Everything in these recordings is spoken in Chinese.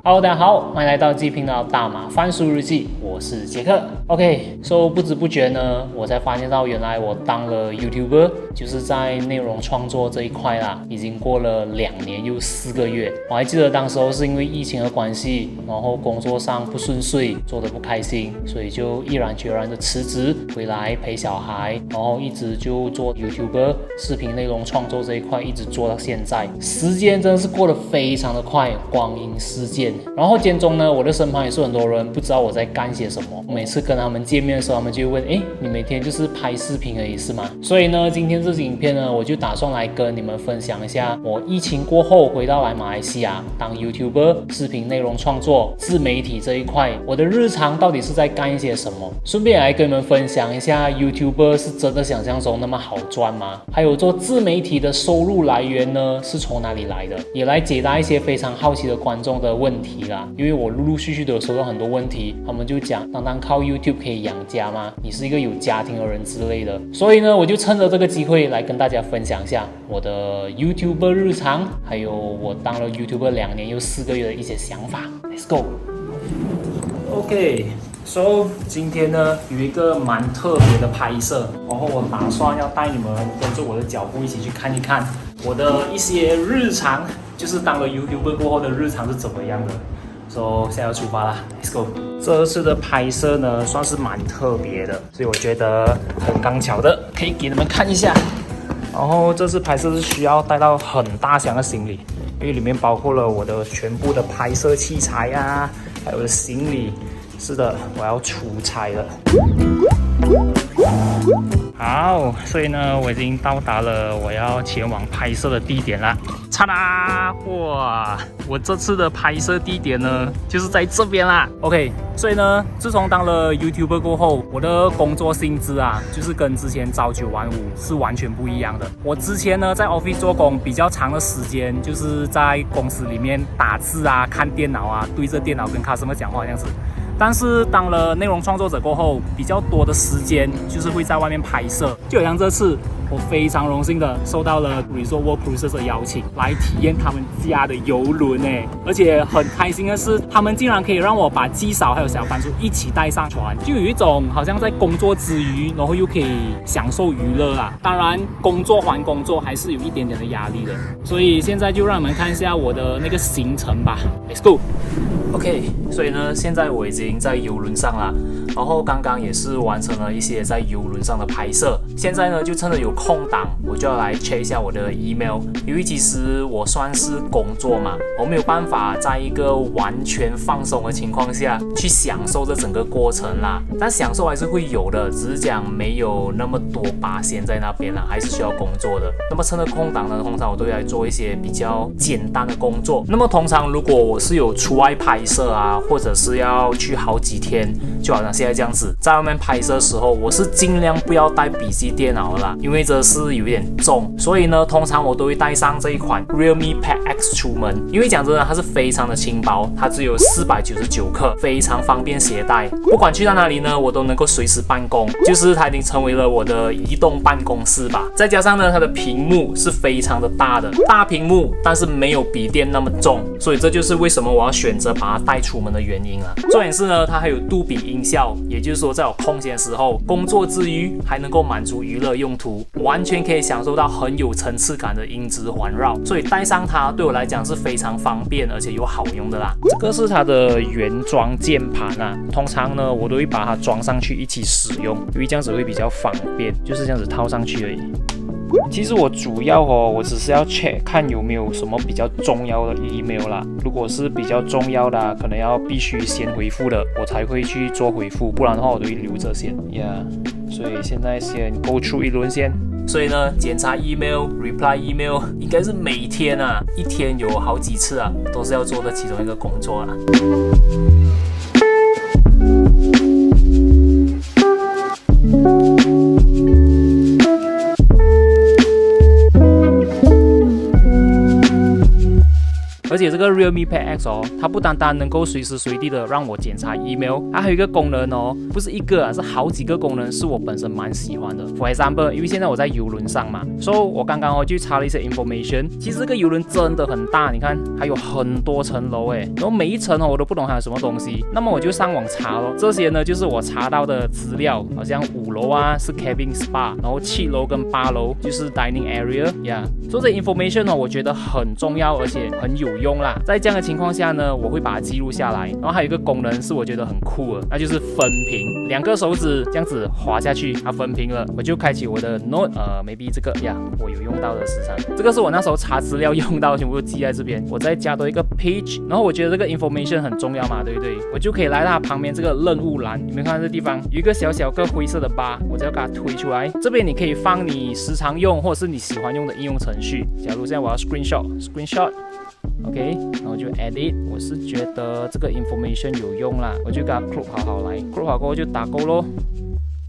Hello， 大家好，欢迎来到 G 频道大马番薯日记，我是杰克。OK， 不知不觉呢，我才发现到原来我当了 YouTuber， 就是在内容创作这一块啦，已经过了2年又4个月。我还记得当时候是因为疫情的关系，然后工作上不顺遂，做得不开心，所以就毅然决然的辞职回来陪小孩，然后一直就做 YouTuber 视频内容创作这一块，一直做到现在。时间真的是过得非常的快，光阴似箭。然后间中呢，我的身旁也是很多人不知道我在干些什么。每次跟他们见面的时候，他们就会问：你每天就是拍视频而已是吗？所以呢，今天这支影片呢，我就打算来跟你们分享一下我疫情过后回到来马来西亚当 YouTuber 视频内容创作自媒体这一块，我的日常到底是在干一些什么？顺便来跟你们分享一下 YouTuber 是真的想象中那么好赚吗？还有做自媒体的收入来源呢是从哪里来的？也来解答一些非常好奇的观众的问题啦，因为我陆陆续续都有收到很多问题，他们就讲单靠 YouTube 可以养家吗？你是一个有家庭的人之类的，所以呢，我就趁着这个机会来跟大家分享一下我的 YouTuber 日常，还有我当了 YouTuber 2年又4个月的一些想法。Let's go。OK。So， 今天呢有一个蛮特别的拍摄，然后我打算要带你们跟着我的脚步一起去看一看我的一些日常，就是当了 YouTuber 过后的日常是怎么样的。So， 现在要出发啦 ，Let's go。这次的拍摄呢算是蛮特别的，所以我觉得很刚巧的可以给你们看一下。然后这次拍摄是需要带到很大箱的行李，因为里面包括了我的全部的拍摄器材啊，还有我的行李。是的，我要出差了。好，所以呢，我已经到达了我要前往拍摄的地点了。嚓啦！哇，我这次的拍摄地点呢，就是在这边啦。OK， 所以呢，自从当了 YouTuber 过后，我的工作性质啊，就是跟之前朝9晚5是完全不一样的。我之前呢，在 Office 做工比较长的时间，就是在公司里面打字啊、看电脑啊、对着电脑跟 customer 讲话这样子。但是当了内容创作者过后，比较多的时间就是会在外面拍摄，就好像这次我非常荣幸的受到了 Resort World Cruises 的邀请，来体验他们家的邮轮而且很开心的是，他们竟然可以让我把鸡嫂还有小番薯一起带上船，就有一种好像在工作之余，然后又可以享受娱乐啊。当然，工作还工作，还是有一点点的压力的。所以现在就让你们看一下我的那个行程吧 ，Let's go。OK， 所以呢，现在我已经在邮轮上了，然后刚刚也是完成了一些在邮轮上的拍摄。现在呢，就趁着有空档，我就要来 check 一下我的 email， 因为其实我算是工作嘛，我没有办法在一个完全放松的情况下去享受这整个过程啦。但享受还是会有的，只是讲没有那么多%在那边啦，还是需要工作的。那么趁着空档呢，通常我都会来做一些比较简单的工作。那么通常如果我是有出外拍摄啊，或者是要去好几天，就好像现在这样子，在外面拍摄的时候，我是尽量不要带笔记电脑的啦，因为这是有点重，所以呢，通常我都会带上这一款 Realme Pad X 出门，因为讲真的，它是非常的轻薄，它只有499克，非常方便携带，不管去到哪里呢，我都能够随时办公，就是它已经成为了我的移动办公室吧。再加上呢，它的屏幕是非常的大的，大屏幕，但是没有笔电那么重，所以这就是为什么我要选择把它带出门的原因啦。重点是呢，它还有杜比音效，也就是说，在我空闲的时候，工作之余还能够满足娱乐用途，完全可以享受到很有层次感的音质环绕。所以带上它对我来讲是非常方便，而且又好用的啦。这个是它的原装键盘啊，通常呢我都会把它装上去一起使用，因为这样子会比较方便，就是这样子套上去而已。其实我主要我只是要 check 看有没有什么比较重要的 email 啦。如果是比较重要的，可能要必须先回复的，我才会去做回复，不然的话我都会留着先。所以现在先 go through 一轮先。所以呢，检查 email、reply email 应该是每天啊，一天有好几次啊，都是要做的其中一个工作啊。而且且这个 Realme Pad X 哦，它不单单能够随时随地的让我检查 email， 它还有一个功能哦，不是一个啊，是好几个功能，是我本身蛮喜欢的。For example， 因为现在我在邮轮上嘛，所以我刚刚去查了一些 information， 其实这个邮轮真的很大，你看还有很多层楼诶，然后每一层哦我都不懂还有什么东西，那么我就上网查咯，这些呢就是我查到的资料，好像5楼啊是 cabin spa， 然后7楼跟8楼就是 dining area 呀，所以这 information 哦我觉得很重要而且很有用啦。在这样的情况下呢，我会把它记录下来，然后还有一个功能是我觉得很酷的，那就是分屏，2个手指这样子滑下去，它分屏了，我就开启我的 note，maybe 这个呀我有用到的时常，这个是我那时候查资料用到，全部都记在这边，我再加多一个 page， 然后我觉得这个 information 很重要嘛，对不对？我就可以来到它旁边这个任务栏，你们看这地方有一个小小个灰色的bar，我只要给它推出来，这边你可以放你时常用或者是你喜欢用的应用程序，假如现在我要 screenshot。OK， 然后就 edit， 我是觉得这个 information 有用啦，我就给它 crop 好来 ，crop 好过后就打勾咯，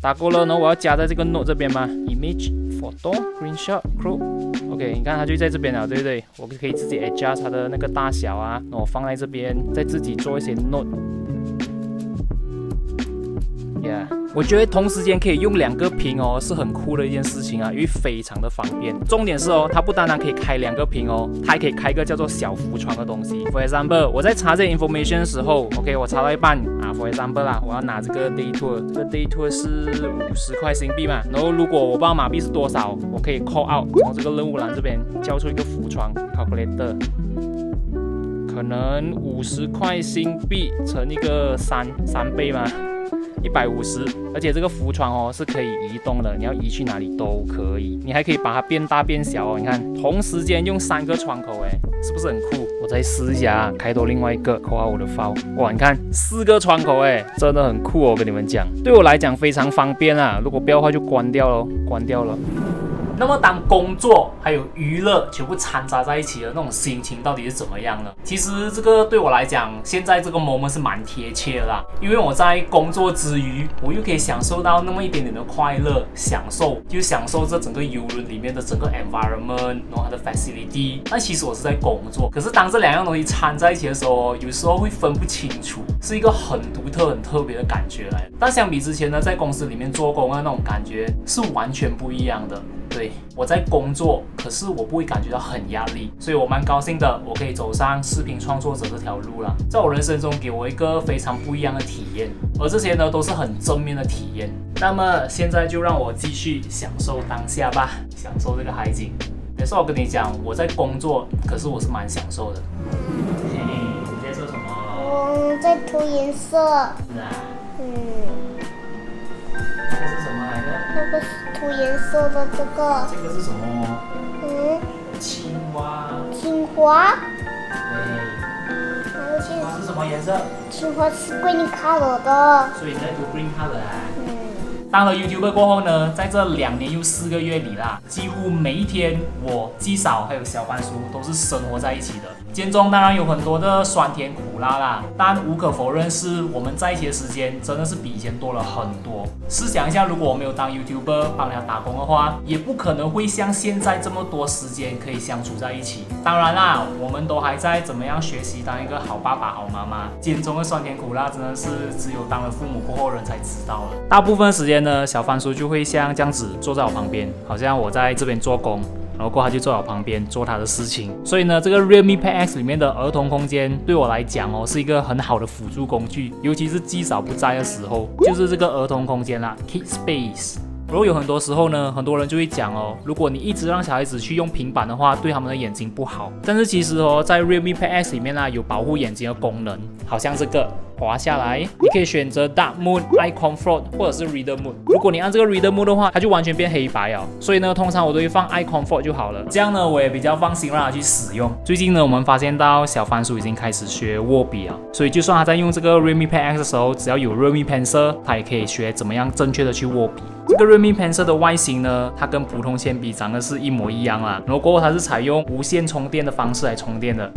打勾了，然后我要加在这个 note 这边嘛 ，image photo screenshot crop，OK， 你看它就在这边了，对不对？我可以自己 adjust 它的那个大小啊，然后我放在这边，再自己做一些 note。Yeah， 我觉得同时间可以用2个屏哦，是很酷的一件事情啊，因为非常的方便。重点是哦，它不单单可以开2个屏哦，它还可以开一个叫做小浮窗的东西。For example， 我在查这 information 的时候 ，OK， 我查到一半啊 ，For example 啦，我要拿这个 day tour， 这个 day tour 是50块新币嘛，然后如果我不知道马币是多少，我可以 call out， 从这个任务栏这边交出一个浮窗 calculator。可能50块新币乘一个3倍嘛，150，而且这个浮窗哦是可以移动的，你要移去哪里都可以，你还可以把它变大变小哦。你看，同时间用3个窗口，是不是很酷？我再试一下，开多另外一个，扣好我的 file， 哇，你看4个窗口，真的很酷哦，我跟你们讲，对我来讲非常方便啊。如果不要的话就关掉了，关掉了。那么当工作还有娱乐全部掺杂在一起的那种心情到底是怎么样呢？其实这个对我来讲，现在这个 moment 是蛮贴切的啦，因为我在工作之余，我又可以享受到那么一点点的快乐，享受这整个邮轮里面的整个 environment， 然后它的 facility。但其实我是在工作，可是当这2样东西掺在一起的时候，有时候会分不清楚，是一个很独特、很特别的感觉来。但相比之前呢，在公司里面做工的那种感觉是完全不一样的。对，我在工作，可是我不会感觉到很压力，所以我蛮高兴的，我可以走上视频创作者这条路了，在我人生中给我一个非常不一样的体验，而这些呢都是很正面的体验。那么现在就让我继续享受当下吧，享受这个海景。没事，我跟你讲，我在工作，可是我是蛮享受的。嘿，你在做什么？我在涂颜色。是啊。这个是什么来的？那个是涂颜色的这个。这个是什么？青蛙。青蛙。对。青蛙是什么颜色？青蛙是 green color 的。所以你在读 green color 啊？当了 YouTuber 过后呢，在这2年又4个月里啦，几乎每一天我鸡嫂还有小番薯都是生活在一起的。间中当然有很多的酸甜苦辣啦，但无可否认是我们在一起的时间真的是比以前多了很多。试想一下，如果我没有当 YouTuber 帮人家打工的话，也不可能会像现在这么多时间可以相处在一起。当然啦，我们都还在怎么样学习当一个好爸爸、好妈妈。间中的酸甜苦辣真的是只有当了父母过后人才知道了。大部分时间呢，小番薯就会像这样子坐在我旁边，好像我在这边做工，然后过后他就坐在我旁边做他的事情。所以呢，这个 Realme Pad X 里面的儿童空间对我来讲哦，是一个很好的辅助工具，尤其是鸡嫂不在的时候，就是这个儿童空间啦 ，Kid Space。然后有很多时候呢，很多人就会讲哦，如果你一直让小孩子去用平板的话，对他们的眼睛不好。但是其实哦，在 Realme Pad X 里面有保护眼睛的功能，好像这个。滑下来，你可以选择 Dark Mode、Eye Comfort 或者是 Reader Mode。如果你按这个 Reader Mode 的话，它就完全变黑白了。所以呢，通常我都会放 Eye Comfort 就好了。这样呢，我也比较放心让它去使用。最近呢，我们发现到小番薯已经开始学握笔了，所以就算他在用这个 Realme Pad X 的时候，只要有 Realme Pencil， 他也可以学怎么样正确的去握笔。这个 Realme Pencil 的外形呢，它跟普通铅笔长得是一模一样啦。然后过后它是采用无线充电的方式来充电的。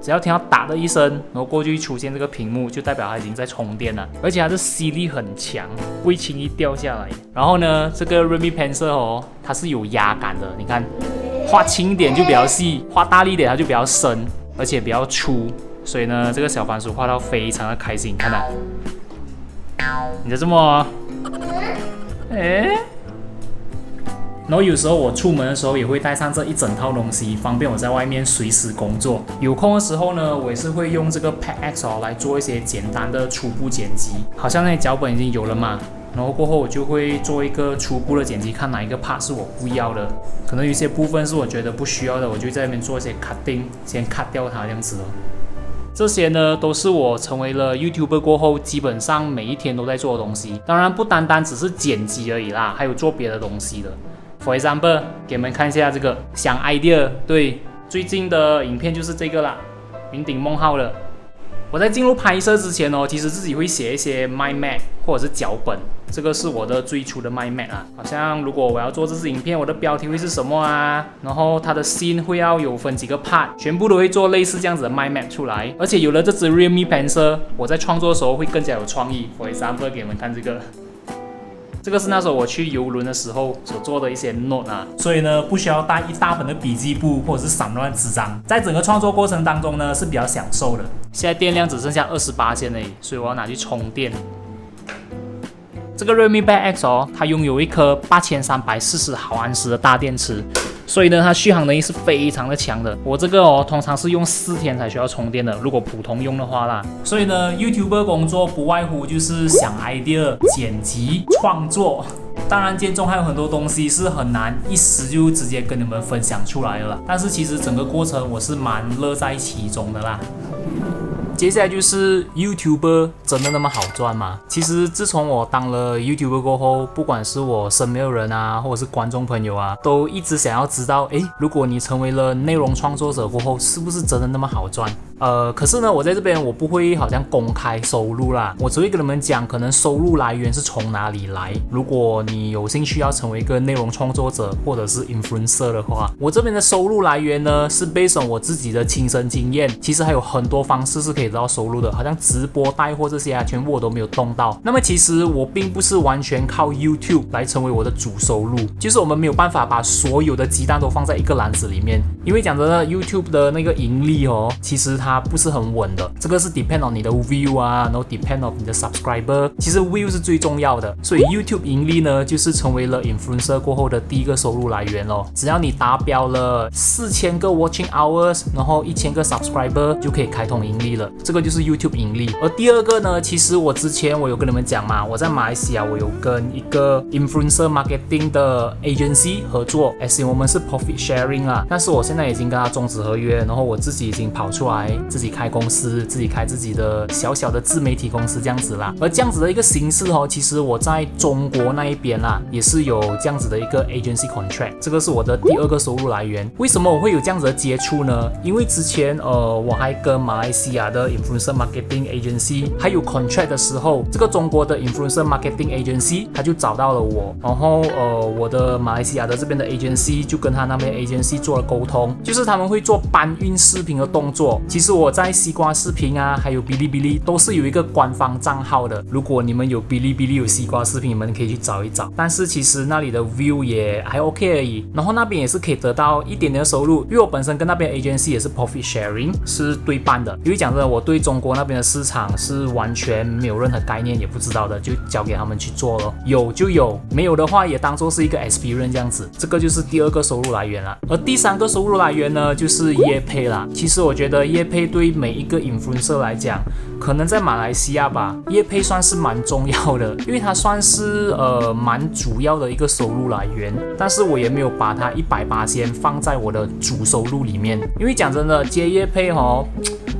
只要听到打的一声，然后过去出现这个屏幕，就代表它已经在充电了，而且它的吸力很强，不会轻易掉下来。然后呢，这个 Realme Pencil 哦，它是有压感的，你看，画轻一点就比较细，画大力一点它就比较深。而且比较粗，所以呢，这个小番薯画到非常的开心，看到？你在这么？然后有时候我出门的时候也会带上这一整套东西，方便我在外面随时工作。有空的时候呢，我也是会用这个 Pad X 来做一些简单的初步剪辑。好像那些脚本已经有了嘛，然后过后我就会做一个初步的剪辑，看哪一个 part 是我不要的，可能有些部分是我觉得不需要的，我就在那边做一些 cutting， 先 cut 掉它这样子哦。这些呢都是我成为了 YouTuber 过后，基本上每一天都在做的东西。当然不单单只是剪辑而已啦，还有做别的东西的。For example， 给你们看一下这个想 idea， 对，最近的影片就是这个啦，云顶梦号的。我在进入拍摄之前其实自己会写一些 mind map 或者是脚本，这个是我的最初的 mind map 啊。好像如果我要做这支影片，我的标题会是什么啊？然后它的 scene 会要有分几个 part， 全部都会做类似这样子的 mind map 出来。而且有了这支 Realme Pencil， 我在创作的时候会更加有创意。For example， 给你们看这个。这个是那时候我去游轮的时候所做的一些 note 啊，所以呢不需要带一大本的笔记簿或者是散乱纸张，在整个创作过程当中呢是比较享受的。现在电量只剩下28%而已，所以我要拿去充电。这个 Realme Pad X 它拥有一颗8340毫安时的大电池，所以呢它续航能力是非常的强的。我这个通常是用4天才需要充电的，如果普通用的话啦。所以呢 YouTuber 工作不外乎就是想 idea、剪辑、创作。当然间中还有很多东西是很难一时就直接跟你们分享出来了啦，但是其实整个过程我是蛮乐在其中的啦。接下来就是 YouTuber 真的那么好赚吗？其实自从我当了 YouTuber 过后，不管是我身边的人啊，或者是观众朋友啊，都一直想要知道，如果你成为了内容创作者过后，是不是真的那么好赚？可是呢，我在这边我不会好像公开收入啦，我只会跟你们讲，可能收入来源是从哪里来。如果你有兴趣要成为一个内容创作者或者是 influencer 的话，我这边的收入来源呢是 based on 我自己的亲身经验。其实还有很多方式是可以得到收入的，好像直播带货这些啊，全部我都没有动到。那么其实我并不是完全靠 YouTube 来成为我的主收入，就是我们没有办法把所有的鸡蛋都放在一个篮子里面，因为讲真的 YouTube 的那个盈利其实它不是很稳的，这个是 depend on 你的 view 啊，然后 depend on 你的 subscriber， 其实 view 是最重要的，所以 YouTube 盈利呢就是成为了 influencer 过后的第一个收入来源咯。只要你达标了4000个 watching hours， 然后1000个 subscriber 就可以开通盈利了，这个就是 YouTube 盈利。而第二个呢，其实我之前我有跟你们讲嘛，我在马来西亚我有跟一个 influencer marketing 的 agency 合作，我们是 profit sharing 啦，但是我现在已经跟他终止合约，然后我自己已经跑出来自己开公司，自己开自己的小小的自媒体公司这样子啦。而这样子的一个形式其实我在中国那一边啦也是有这样子的一个 agency contract， 这个是我的第二个收入来源。为什么我会有这样子的接触呢？因为之前我还跟马来西亚的 influencer marketing agency 还有 contract 的时候，这个中国的 influencer marketing agency 他就找到了我，然后我的马来西亚的这边的 agency 就跟他那边 agency 做了沟通，就是他们会做搬运视频的动作。其实我在西瓜视频啊还有哔哩哔哩都是有一个官方账号的，如果你们有哔哩哔哩有西瓜视频，你们可以去找一找，但是其实那里的 view 也还 OK 而已，然后那边也是可以得到一点点的收入，因为我本身跟那边 agency 也是 profit sharing 是对半的。因为讲真的，我对中国那边的市场是完全没有任何概念也不知道的，就交给他们去做了，有就有，没有的话也当做是一个 experience 这样子，这个就是第二个收入来源啦。而第三个收入来源呢就是业配啦。其实我觉得业配对每一个 influencer 来讲，可能在马来西亚吧，业配算是蛮重要的，因为它算是蛮主要的一个收入来源，但是我也没有把它100%放在我的主收入里面。因为讲真的，接业配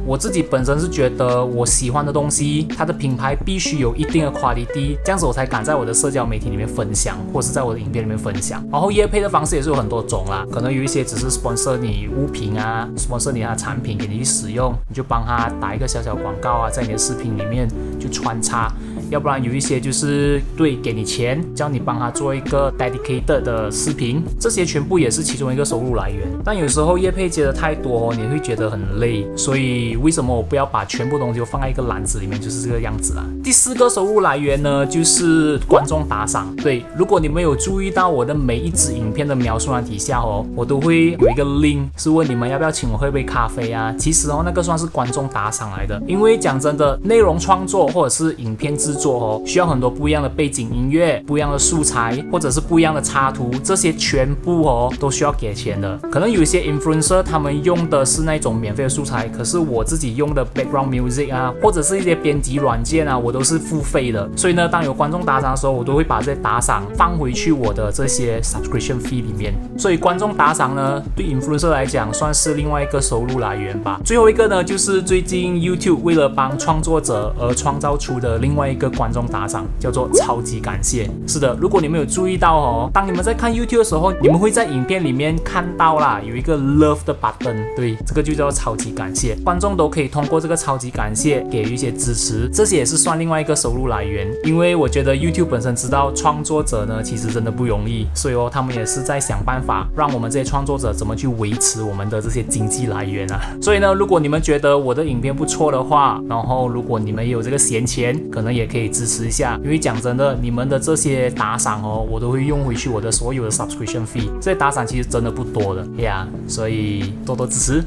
我自己本身是觉得我喜欢的东西，它的品牌必须有一定的 quality， 这样子我才敢在我的社交媒体里面分享，或是在我的影片里面分享。然后业配的方式也是有很多种啦，可能有一些只是 sponsor 你物品啊 ，sponsor 你的产品给你去使用，你就帮他打一个小小广告啊，在你的视频里面就穿插。要不然有一些就是对给你钱，叫你帮他做一个 dedicated 的视频，这些全部也是其中一个收入来源。但有时候业配接的太多你会觉得很累，所以为什么我不要把全部东西都放在一个篮子里面，就是这个样子啦。第4个收入来源呢，就是观众打赏。对，如果你们有注意到我的每一支影片的描述栏底下我都会有一个 link 是问你们要不要请我喝杯咖啡啊。其实那个算是观众打赏来的，因为讲真的，内容创作或者是影片制作需要很多不一样的背景音乐、不一样的素材，或者是不一样的插图，这些全部都需要给钱的。可能有一些 influencer 他们用的是那种免费的素材，可是我自己用的 background music 啊，或者是一些编辑软件啊，我都是付费的。所以呢，当有观众打赏的时候，我都会把这些打赏放回去我的这些 subscription fee 里面。所以观众打赏呢，对 influencer 来讲算是另外一个收入来源吧。最后一个呢，就是最近 YouTube 为了帮创作者而创造出的另外一个观众打赏，叫做超级感谢。是的，如果你们有注意到当你们在看 YouTube 的时候，你们会在影片里面看到啦，有一个 love 的 button， 对，这个就叫超级感谢。观众都可以通过这个超级感谢给予一些支持，这些也是算另外一个收入来源。因为我觉得 YouTube 本身知道创作者呢其实真的不容易，所以他们也是在想办法让我们这些创作者怎么去维持我们的这些经济来源啊。所以呢，如果你们觉得我的影片不错的话，然后如果你们也有这个闲钱，可能也可以支持一下。因为讲真的，你们的这些打赏我都会用回去我的所有的 subscription fee， 这些打赏其实真的不多的呀，所以多多支持。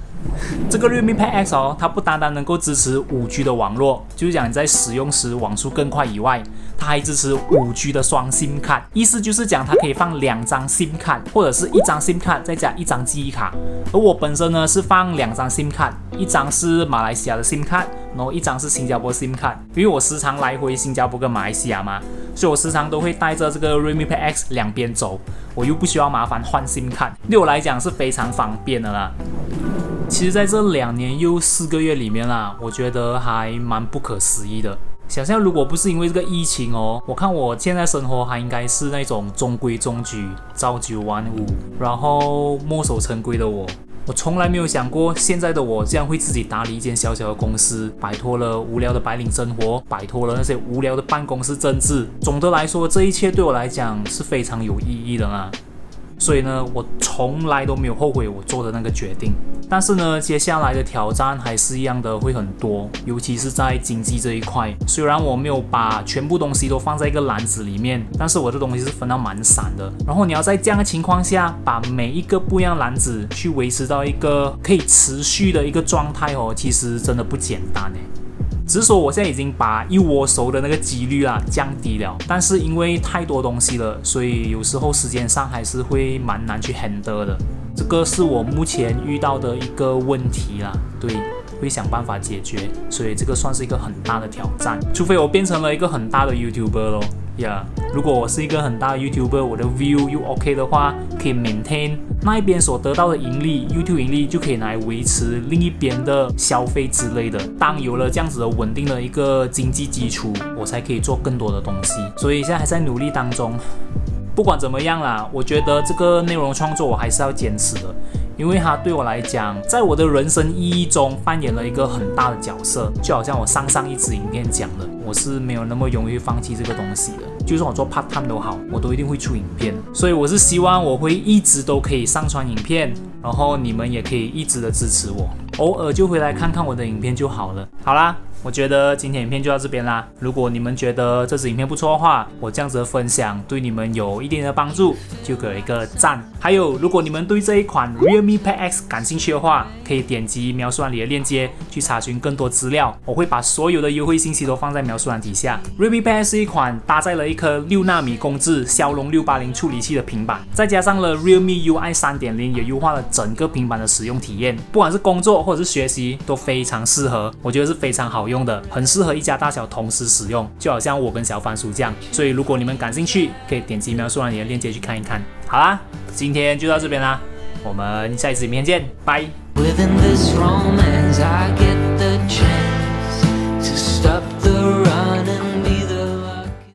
这个 Realme Pad X 它不单单能够支持 5G 的网络，就是讲你在使用时网速更快以外，它还支持 5G 的双 SIM 卡，意思就是讲它可以放2张 SIM 卡，或者是1张 SIM 卡再加1张记忆卡。而我本身呢是放2张 SIM 卡，一张是马来西亚的 SIM 卡，然后一张是新加坡 SIM 卡。因为我时常来回新加坡跟马来西亚嘛，所以我时常都会带着这个 Realme Pad X 两边走，我又不需要麻烦换 SIM 卡，对我来讲是非常方便的啦。其实在这2年又4个月里面啦，我觉得还蛮不可思议的。想象如果不是因为这个疫情我看我现在生活还应该是那种中规中矩、朝九晚五，然后墨守成规的我从来没有想过现在的我这样会自己打理一间小小的公司，摆脱了无聊的白领生活，摆脱了那些无聊的办公室政治。总的来说，这一切对我来讲是非常有意义的啦。所以呢，我从来都没有后悔我做的那个决定。但是呢，接下来的挑战还是一样的会很多，尤其是在经济这一块。虽然我没有把全部东西都放在一个篮子里面，但是我的东西是分到蛮散的。然后你要在这样的情况下，把每一个不一样的篮子去维持到一个可以持续的一个状态其实真的不简单只是说我现在已经把一窝熟的那个几率降低了，但是因为太多东西了，所以有时候时间上还是会蛮难去 handle 的。这个是我目前遇到的一个问题啦，对，会想办法解决，所以这个算是一个很大的挑战，除非我变成了一个很大的 YouTuber 咯。如果我是一个很大的 YouTuber， 我的 view 又 OK 的话，可以 maintain 那一边所得到的盈利 YouTube 盈利就可以来维持另一边的消费之类的。当有了这样子的稳定的一个经济基础，我才可以做更多的东西，所以现在还在努力当中。不管怎么样啦，我觉得这个内容创作我还是要坚持的，因为它对我来讲，在我的人生意义中扮演了一个很大的角色。就好像我上一支影片讲的，我是没有那么容易放弃这个东西的，就算我做 part time 都好，我都一定会出影片。所以我是希望我会一直都可以上传影片，然后你们也可以一直的支持我，偶尔就回来看看我的影片就好了。好啦，我觉得今天影片就到这边啦。如果你们觉得这支影片不错的话，我这样子的分享对你们有一点的帮助，就给一个赞。还有，如果你们对这一款 Realme Pad X 感兴趣的话，可以点击描述栏里的链接去查询更多资料。我会把所有的优惠信息都放在描述栏底下。Realme Pad X 是一款搭载了一颗6纳米工质骁龙680处理器的平板，再加上了 Realme UI 3.0， 也优化了整个平板的使用体验，不管是工作或者是学习都非常适合，我觉得是非常好用的，很适合一家大小同时使用，就好像我跟小番薯这样。所以如果你们感兴趣，可以点击描述栏里的链接去看一看。好啦，今天就到这边啦，我们下一次影片见，拜。Within this romance, I get the chance.